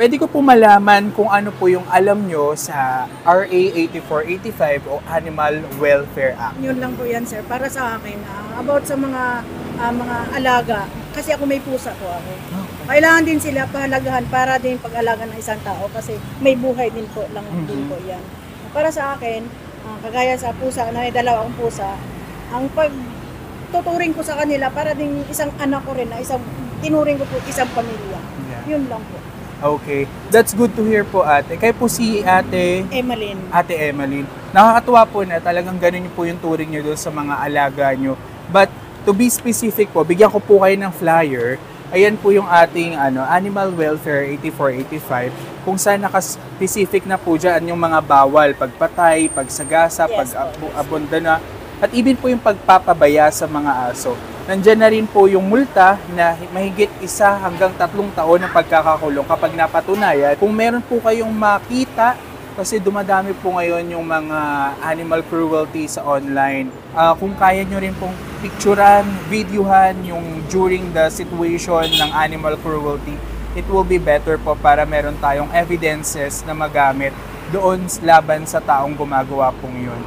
Pwede ko po malaman kung ano po yung alam nyo sa RA 8485 o Animal Welfare Act. Yun lang po yan, sir. Para sa akin, about sa mga alaga, kasi ako may pusa po ako. Kailangan din sila pahalagahan para din pag-alaga ng isang tao kasi may buhay din po lang din po yan. Para sa akin, kagaya sa pusa, na may dalawa akong pusa, ang pagtuturing ko sa kanila para din isang anak ko rin, na tinuring ko po isang pamilya. Yeah. Yun lang po. Okay. That's good to hear po, ate. Kayo po si ate Emmeline. Emmeline. Nakakatuwa po na talagang ganun po yung turing nyo doon sa mga alaga nyo. But to be specific po, bigyan ko po kayo ng flyer. Ayan po yung ating Animal Welfare 8485 kung saan naka-specific na po dyan yung mga bawal, pagpatay, pagsagasa, Yes, pag-abundana, at even po yung pagpapabaya sa mga aso. Nandyan na rin po yung multa na mahigit 1 hanggang 3 taon ng pagkakakulong kapag napatunayan. Kung meron po kayong makita, kasi dumadami po ngayon yung mga animal cruelty sa online. Kung kaya nyo rin pong picturean, videohan yung during the situation ng animal cruelty, it will be better po para meron tayong evidences na magamit doon laban sa taong gumagawa pong yun.